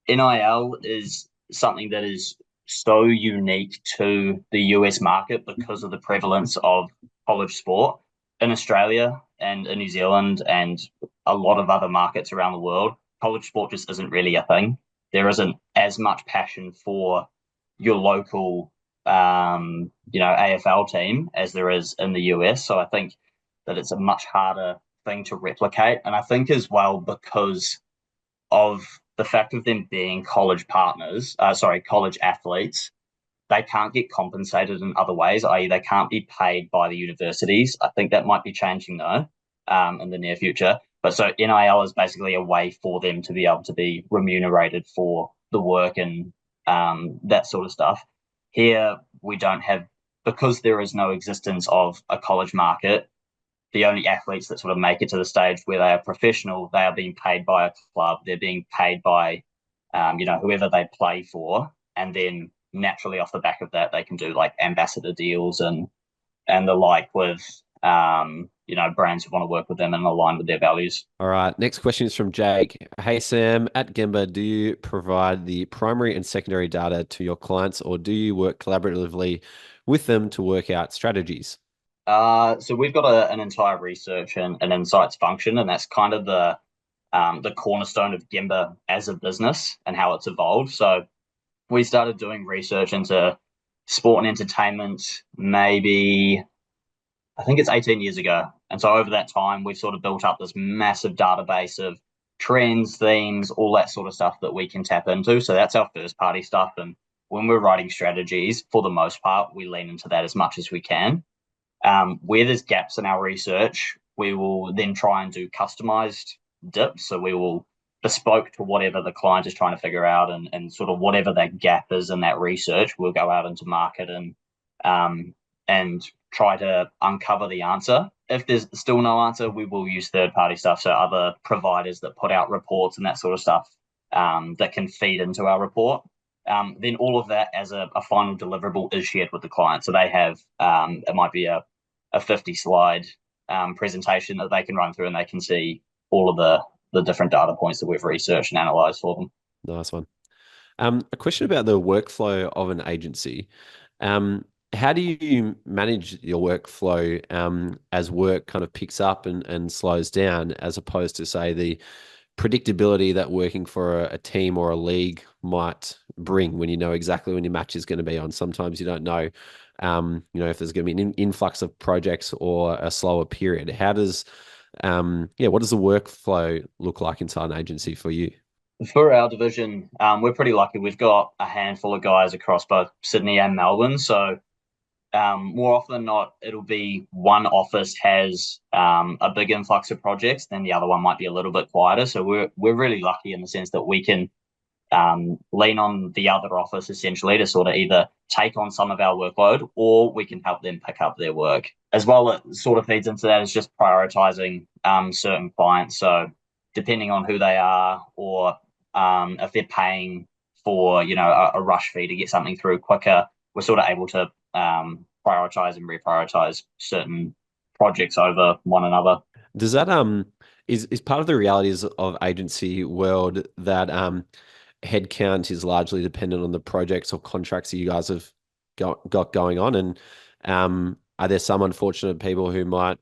NIL is something that is so unique to the US market because of the prevalence of college sport. In Australia and in New Zealand and a lot of other markets around the world, college sport just isn't really a thing. There isn't as much passion for your local, AFL team as there is in the US. So I think that it's a much harder thing to replicate. And I think as well because of the fact of them being college athletes, they can't get compensated in other ways, i.e. they can't be paid by the universities. I think that might be changing though in the near future. But so NIL is basically a way for them to be able to be remunerated for the work and that sort of stuff. Here, we don't have, because there is no existence of a college market, the only athletes that sort of make it to the stage where they are professional, they are being paid by a club. They're being paid by, whoever they play for. And then naturally off the back of that, they can do like ambassador deals and the like with, brands who want to work with them and align with their values. All right. Next question is from Jake. Hey, Sam, at Gemba, do you provide the primary and secondary data to your clients, or do you work collaboratively with them to work out strategies? So we've got an entire research and an insights function, and that's kind of the cornerstone of Gemba as a business and how it's evolved. So we started doing research into sport and entertainment maybe, I think it's 18 years ago. And so over that time, we've sort of built up this massive database of trends, themes, all that sort of stuff that we can tap into. So that's our first party stuff. And when we're writing strategies, for the most part, we lean into that as much as we can. Where there's gaps in our research, we will then try and do customized dips. So we will bespoke to whatever the client is trying to figure out and sort of whatever that gap is in that research, we'll go out into market and try to uncover the answer. If there's still no answer, we will use third-party stuff, so other providers that put out reports and that sort of stuff that can feed into our report. Then all of that as a final deliverable is shared with the client. So they have, it might be a 50-slide presentation that they can run through and they can see all of the different data points that we've researched and analysed for them. Nice one. A question about the workflow of an agency. How do you manage your workflow as work kind of picks up and slows down, as opposed to, say, the predictability that working for a team or a league might bring when you know exactly when your match is going to be on? Sometimes you don't know, if there's going to be an influx of projects or a slower period. How does, what does the workflow look like inside an agency for you? For our division, we're pretty lucky. We've got a handful of guys across both Sydney and Melbourne. So more often than not, it'll be one office has a big influx of projects, then the other one might be a little bit quieter. So we're really lucky in the sense that we can lean on the other office essentially to sort of either take on some of our workload, or we can help them pick up their work. As well, it sort of feeds into that is just prioritizing certain clients. So depending on who they are, or if they're paying for, a rush fee to get something through quicker, we're sort of able to prioritize and reprioritize certain projects over one another. Does that is part of the realities of agency world that headcount is largely dependent on the projects or contracts that you guys have got going on? And are there some unfortunate people who might,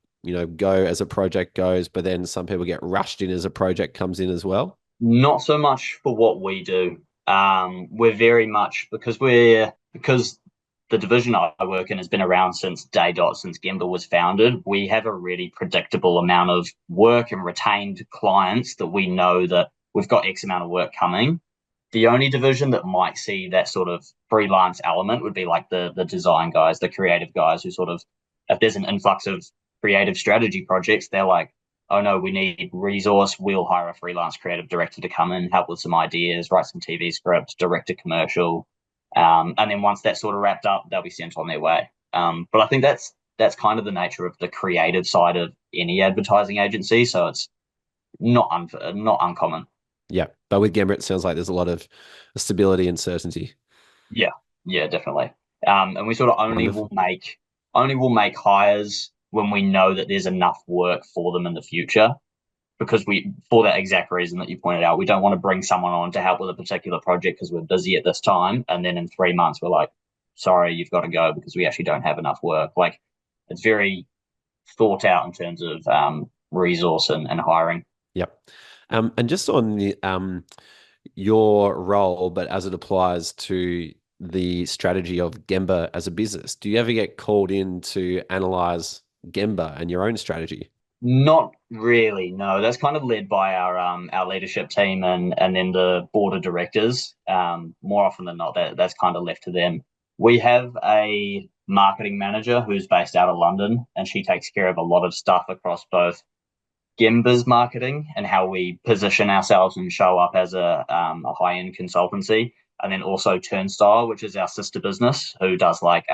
go as a project goes, but then some people get rushed in as a project comes in as well? Not so much for what we do. We're very much, because the division I work in has been around since day dot, since Gemba was founded. We have a really predictable amount of work and retained clients that we know that we've got X amount of work coming. The only division that might see that sort of freelance element would be like the design guys, the creative guys who sort of, if there's an influx of creative strategy projects, they're like, oh no, we need resource. We'll hire a freelance creative director to come in, help with some ideas, write some TV scripts, direct a commercial. And then once that's sort of wrapped up, they'll be sent on their way. But I think that's kind of the nature of the creative side of any advertising agency. So it's not uncommon. Yeah. But with Gemba, it sounds like there's a lot of stability and certainty. Yeah, definitely. And we sort of only will make hires when we know that there's enough work for them in the future, because for that exact reason that you pointed out, we don't want to bring someone on to help with a particular project because we're busy at this time, and then in 3 months we're like, sorry, you've got to go because we actually don't have enough work. Like, it's very thought out in terms of resource and hiring. Yep. And just on the your role, but as it applies to the strategy of Gemba as a business, do you ever get called in to analyze Gemba and your own strategy? Not really, no. That's kind of led by our leadership team and then the board of directors. More often than not, that's kind of left to them. We have a marketing manager who's based out of London, and she takes care of a lot of stuff across both Gemba's marketing and how we position ourselves and show up as a high-end consultancy, and then also Turnstile, which is our sister business, who does like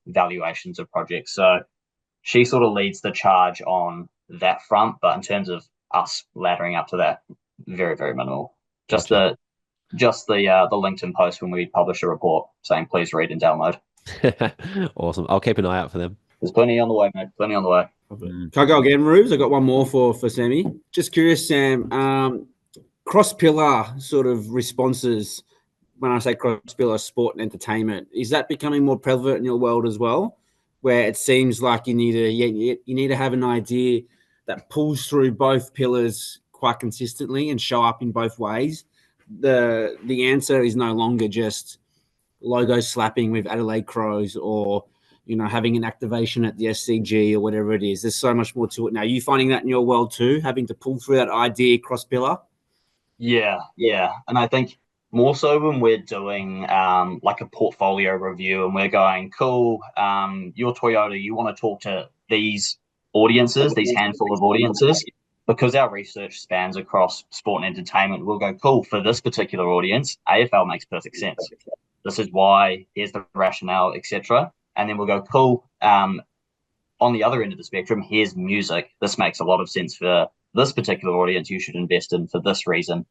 valuations of projects. So she sort of leads the charge on that front, but in terms of us laddering up to that, very, very minimal. Just the LinkedIn post when we publish a report saying please read and download. Awesome. I'll keep an eye out for them. There's plenty on the way, mate. Plenty on the way. Can I go again, Rubes? I got one more for Sammy. Just curious, Sam. Cross-pillar sort of responses. When I say cross-pillar, sport and entertainment, is that becoming more prevalent in your world as well? Where it seems like you need to have an idea that pulls through both pillars quite consistently and show up in both ways. The answer is no longer just logo slapping with Adelaide Crows or having an activation at the SCG or whatever it is. There's so much more to it now. Are you finding that in your world too, having to pull through that idea cross pillar? Yeah, and I think more so when we're doing like a portfolio review and we're going, cool, you're Toyota, you want to talk to these audiences, these handful of audiences, because our research spans across sport and entertainment. We'll go, cool, for this particular audience, AFL makes perfect sense. This is why, here's the rationale, etc. And then we'll go, cool, on the other end of the spectrum, here's music. This makes a lot of sense for this particular audience. You should invest in for this reason.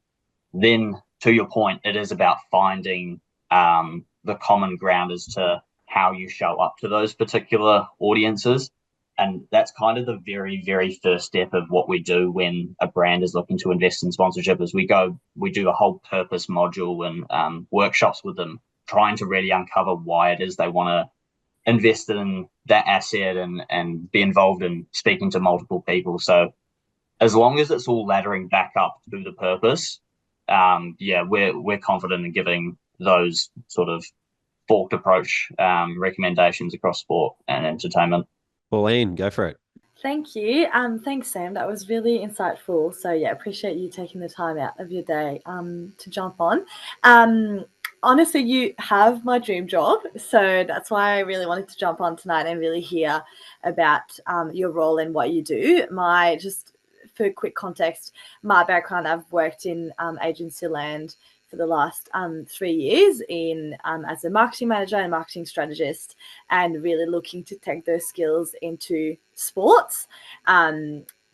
Then, to your point, it is about finding the common ground as to how you show up to those particular audiences. And that's kind of the very, very first step of what we do when a brand is looking to invest in sponsorship. Is we do a whole purpose module and workshops with them, trying to really uncover why it is they want to invest in that asset and be involved in speaking to multiple people. So as long as it's all laddering back up to the purpose, we're confident in giving those sort of forked approach recommendations across sport and entertainment. Pauline, go for it. Thank you. Thanks, Sam. That was really insightful. So yeah, appreciate you taking the time out of your day to jump on. Honestly, you have my dream job. So that's why I really wanted to jump on tonight and really hear about your role and what you do. Just for quick context, my background, I've worked in agency land for the last 3 years as a marketing manager and marketing strategist, and really looking to take those skills into sports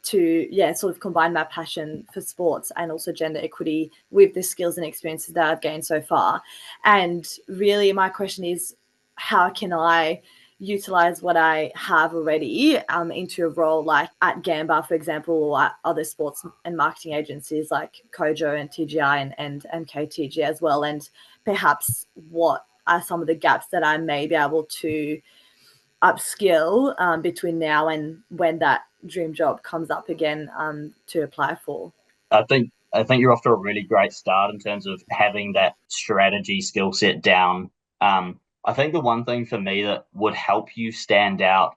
to sort of combine my passion for sports and also gender equity with the skills and experiences that I've gained so far. And really my question is, how can I utilize what I have already into a role like at Gemba, for example, or at other sports and marketing agencies like Kojo and TGI and KTG as well, and perhaps what are some of the gaps that I may be able to upskill between now and when that dream job comes up again to apply for. I think you're off to a really great start in terms of having that strategy skill set down. I think the one thing for me that would help you stand out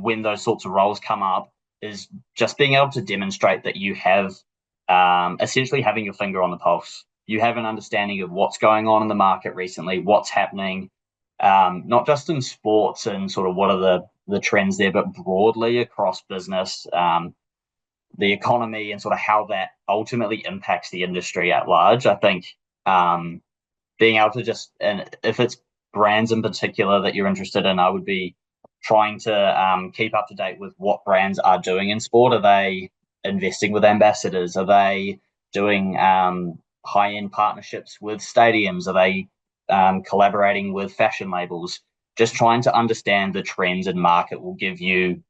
when those sorts of roles come up is just being able to demonstrate that you have essentially having your finger on the pulse. You have an understanding of what's going on in the market recently, what's happening, not just in sports and sort of what are the trends there, but broadly across business, the economy, and sort of how that ultimately impacts the industry at large. I think being able to and if it's brands in particular that you're interested in, I would be trying to keep up to date with what brands are doing in sport. Are they investing with ambassadors? Are they doing high-end partnerships with stadiums? Are they collaborating with fashion labels? Just trying to understand the trends in market will give you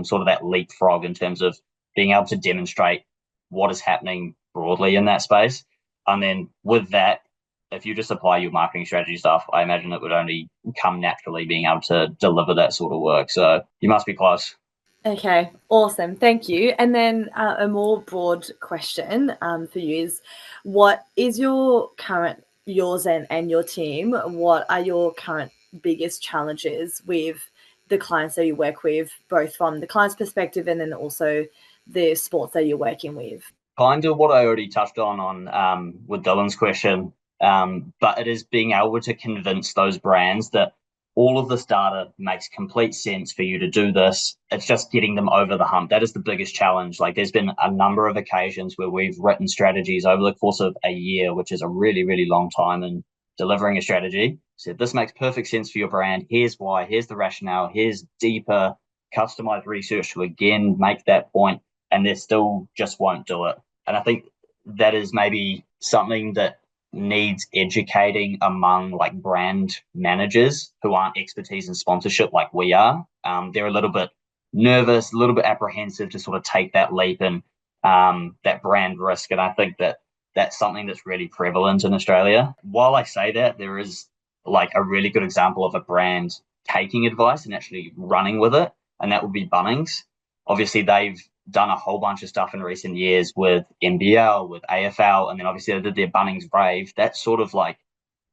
sort of that leapfrog in terms of being able to demonstrate what is happening broadly in that space. And then with that, if you just apply your marketing strategy stuff, I imagine it would only come naturally being able to deliver that sort of work. So you must be close. Okay, awesome. Thank you. And then a more broad question for you is, what is yours and your team, what are your current biggest challenges with the clients that you work with, both from the client's perspective and then also the sports that you're working with? Kind of what I already touched on with Dylan's question. But it is being able to convince those brands that all of this data makes complete sense for you to do this. It's just getting them over the hump. That is the biggest challenge. Like, there's been a number of occasions where we've written strategies over the course of a year, which is a really, really long time in delivering a strategy. Said, this makes perfect sense for your brand. Here's why. Here's the rationale. Here's deeper, customized research to again make that point, and they still just won't do it. And I think that is maybe something that needs educating among like brand managers who aren't expertise in sponsorship like we are. They're a little bit nervous, a little bit apprehensive to sort of take that leap and that brand risk. And I think that that's something that's really prevalent in Australia. While I say that, there is like a really good example of a brand taking advice and actually running with it, and that would be Bunnings. Obviously, they've done a whole bunch of stuff in recent years with NBL, with AFL, and then obviously they did their Bunnings Brave. That's sort of like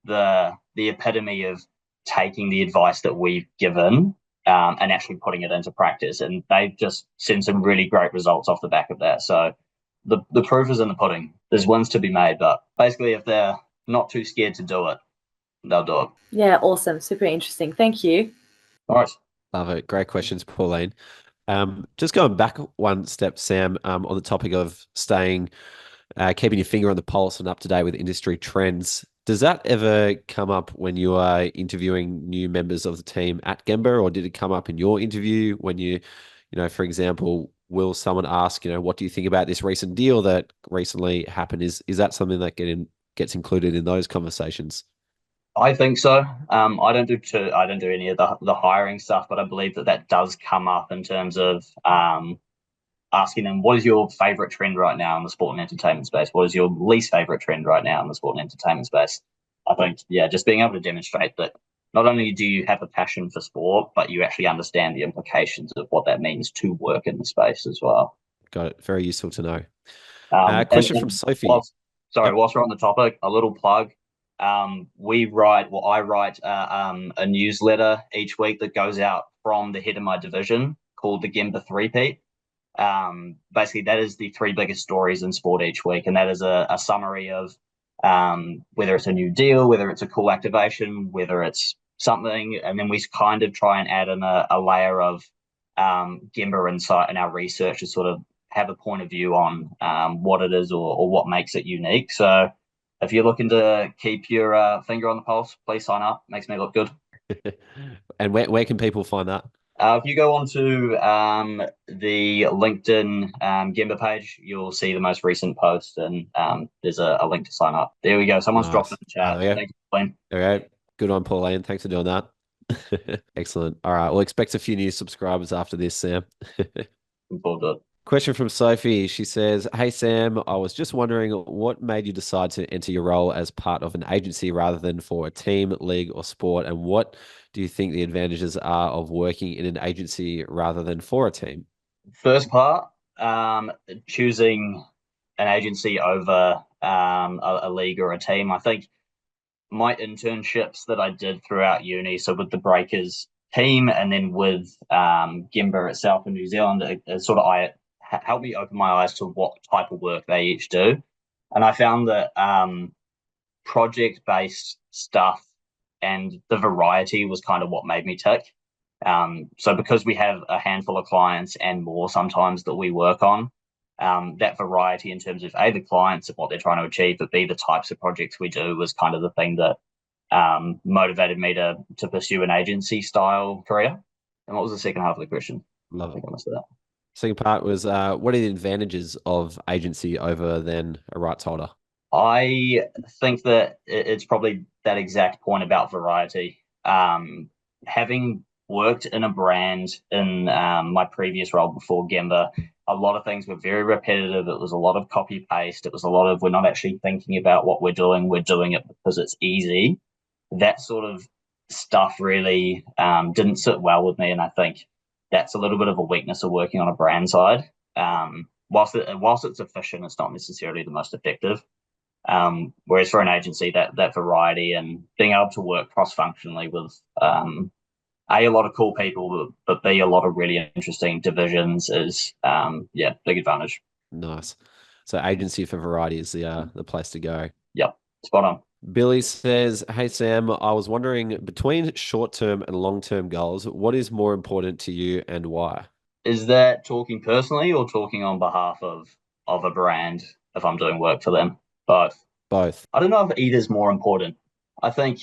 the epitome of taking the advice that we've given and actually putting it into practice. And they've just seen some really great results off the back of that. So the proof is in the pudding. There's wins to be made, but basically if they're not too scared to do it, they'll do it. Yeah, awesome. Super interesting. Thank you. All right. Love it. Great questions, Pauline. Just going back one step, Sam, on the topic of keeping your finger on the pulse and up to date with industry trends. Does that ever come up when you are interviewing new members of the team at Gemba, or did it come up in your interview when for example, will someone ask, what do you think about this recent deal that recently happened? Is that something that gets included in those conversations? I think so. I don't do any of the hiring stuff, but I believe that does come up in terms of asking them, what is your favorite trend right now in the sport and entertainment space? What is your least favorite trend right now in the sport and entertainment space? I think, just being able to demonstrate that not only do you have a passion for sport, but you actually understand the implications of what that means to work in the space as well. Got it. Very useful to know. Question from Sophie. Whilst we're on the topic, a little plug. I write a newsletter each week that goes out from the head of my division called the Gemba Three-Peat. Basically, that is the three biggest stories in sport each week, and that is a summary of whether it's a new deal, whether it's a cool activation, whether it's something, and then we kind of try and add in a layer of Gemba insight in our research to sort of have a point of view on what it is or what makes it unique. So if you're looking to keep your finger on the pulse, please sign up. Makes me look good. And where can people find that? If you go onto the LinkedIn Gemba page, you'll see the most recent post, and there's a link to sign up. There we go. Someone's dropped in the chat. Thank you, Pauline. Okay. Good on, Pauline. Thanks for doing that. Excellent. All right. We'll expect a few new subscribers after this, Sam. Looking forward to it. Question from Sophie. She says, "Hey, Sam, I was just wondering what made you decide to enter your role as part of an agency rather than for a team, league, or sport? And what do you think the advantages are of working in an agency rather than for a team?" First part, choosing an agency over a league or a team. I think my internships that I did throughout uni, so with the Breakers team and then with Gemba itself in New Zealand, it sort of helped me open my eyes to what type of work they each do. And I found that project-based stuff and the variety was kind of what made me tick. So because we have a handful of clients and more sometimes that we work on, that variety in terms of A, the clients and what they're trying to achieve, but B, the types of projects we do was kind of the thing that motivated me to pursue an agency style career. And what was the second half of the question? Love it. I think I missed that. Second part was, what are the advantages of agency over than a rights holder? I think that it's probably that exact point about variety. Having worked in a brand in my previous role before Gemba, a lot of things were very repetitive. It was a lot of copy paste. It was a lot of, we're not actually thinking about what we're doing it because it's easy. That sort of stuff really didn't sit well with me, and I think that's a little bit of a weakness of working on a brand side. Whilst it's efficient, it's not necessarily the most effective. Whereas for an agency, that variety and being able to work cross-functionally with a lot of cool people, but B, a lot of really interesting divisions is big advantage. Nice. So agency for variety is the place to go. Yep, spot on. Billy says, "Hey, Sam, I was wondering, between short-term and long-term goals, what is more important to you and why?" Is that talking personally or talking on behalf of a brand if I'm doing work for them? Both. I don't know if either is more important. I think,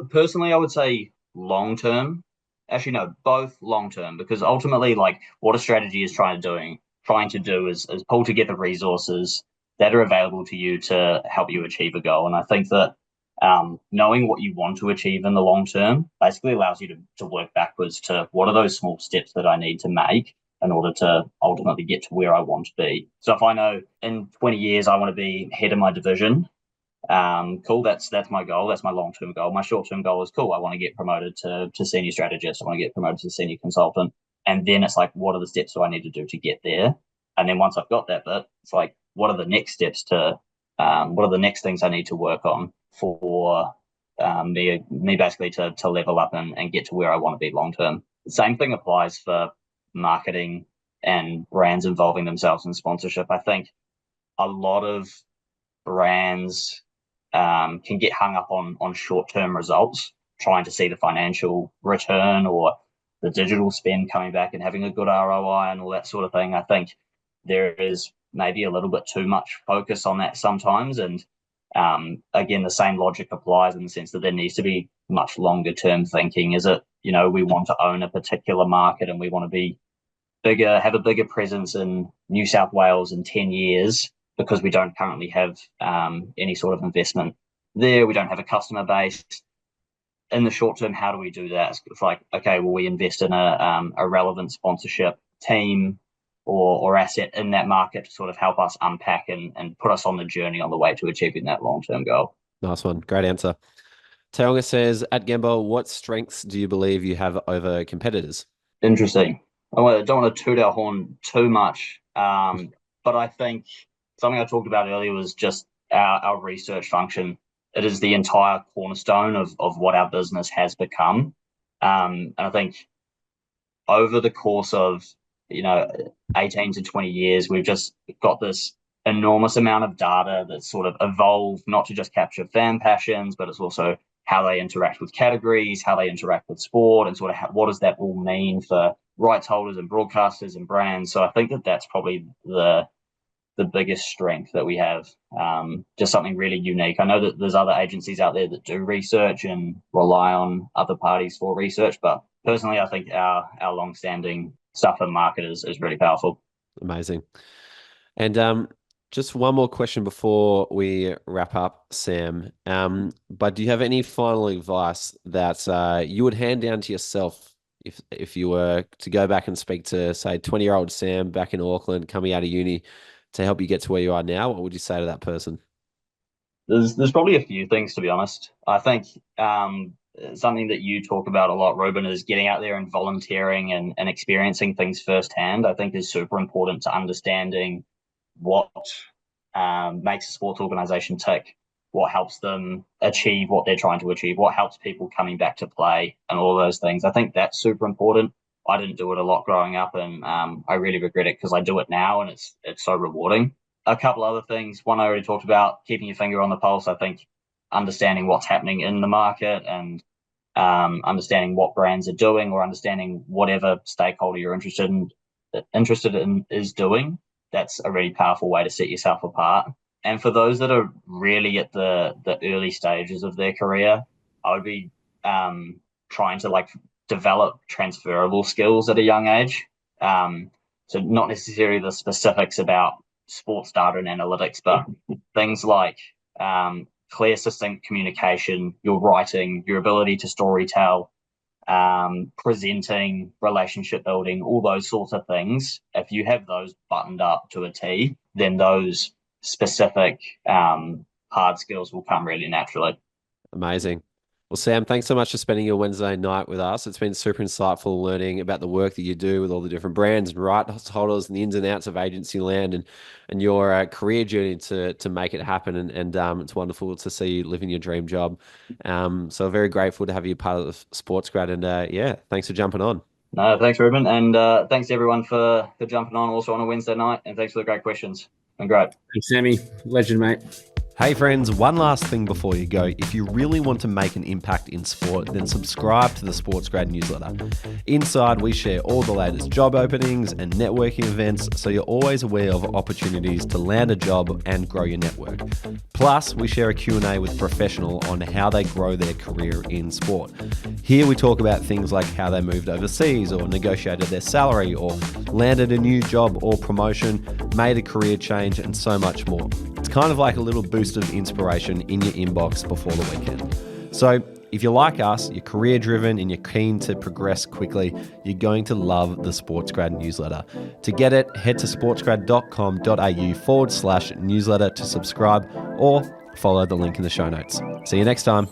personally, I would say long-term. Actually, no, both long-term, because ultimately, like, what a strategy is trying to do is pull together resources that are available to you to help you achieve a goal. And I think that knowing what you want to achieve in the long term basically allows you to work backwards to what are those small steps that I need to make in order to ultimately get to where I want to be. So if I know in 20 years I want to be head of my division, cool, that's my goal. That's my long-term goal. My short-term goal is cool. I want to get promoted to senior strategist. I want to get promoted to senior consultant. And then it's like, what are the steps do I need to do to get there? And then once I've got that bit, it's like, what are the next steps what are the next things I need to work on for me basically to level up and get to where I want to be long term. The same thing applies for marketing and brands involving themselves in sponsorship. I think a lot of brands can get hung up on short-term results, trying to see the financial return or the digital spend coming back and having a good ROI and all that sort of thing. I think there is maybe a little bit too much focus on that sometimes. And again, the same logic applies in the sense that there needs to be much longer term thinking. Is it, we want to own a particular market and we want to be bigger, have a bigger presence in New South Wales in 10 years because we don't currently have any sort of investment there. We don't have a customer base. In the short term, how do we do that? It's like, okay, well, we invest in a relevant sponsorship team or asset in that market to sort of help us unpack and put us on the journey on the way to achieving that long-term goal. Nice one. Great answer. Taonga says, at Gemba, what strengths do you believe you have over competitors? Interesting. I don't want to toot our horn too much, but I think something I talked about earlier was just our research function it is the entire cornerstone of what our business has become. And I think over the course of 18 to 20 years, we've just got this enormous amount of data that's sort of evolved, not to just capture fan passions, but it's also how they interact with categories, how they interact with sport, and sort of what does that all mean for rights holders and broadcasters and brands. So I think that's probably the biggest strength that we have, just something really unique. I know that there's other agencies out there that do research and rely on other parties for research, but personally, I think our long-standing stuff in market is really powerful. Amazing. And just one more question before we wrap up, Sam. But do you have any final advice that you would hand down to yourself if you were to go back and speak to, say, 20-year-old Sam back in Auckland, coming out of uni, to help you get to where you are now? What would you say to that person? There's probably a few things, to be honest. I think something that you talk about a lot, Ruben, is getting out there and volunteering and experiencing things firsthand. I think is super important to understanding what makes a sports organization tick, what helps them achieve what they're trying to achieve, what helps people coming back to play, and all those things. I think that's super important. I didn't do it a lot growing up, and I really regret it because I do it now, and it's so rewarding. A couple other things. One I already talked about, keeping your finger on the pulse. I think understanding what's happening in the market and understanding what brands are doing, or understanding whatever stakeholder you're interested in is doing. That's a really powerful way to set yourself apart. And for those that are really at the early stages of their career, I would be trying to develop transferable skills at a young age. So not necessarily the specifics about sports data and analytics, but things like clear, succinct communication, your writing, your ability to storytell, presenting, relationship building, all those sorts of things. If you have those buttoned up to a T, then those specific hard skills will come really naturally. Amazing. Well, Sam, thanks so much for spending your Wednesday night with us. It's been super insightful learning about the work that you do with all the different brands and rights holders and the ins and outs of agency land and your career journey to make it happen. And it's wonderful to see you living your dream job. So very grateful to have you part of the Sports Grad. And thanks for jumping on. No, thanks, Ruben. And thanks everyone for jumping on also on a Wednesday night. And thanks for the great questions. It's been great. Thanks, Sammy. Legend, mate. Hey friends, one last thing before you go. If you really want to make an impact in sport, then subscribe to the Sports Grad newsletter. Inside, we share all the latest job openings and networking events, so you're always aware of opportunities to land a job and grow your network. Plus, we share a Q&A with a professional on how they grow their career in sport. Here we talk about things like how they moved overseas or negotiated their salary or landed a new job or promotion, made a career change, and so much more. It's kind of like a little boost of inspiration in your inbox before the weekend. So if you're like us, you're career driven and you're keen to progress quickly, you're going to love the Sports Grad newsletter. To get it, head to sportsgrad.com.au/newsletter to subscribe or follow the link in the show notes. See you next time.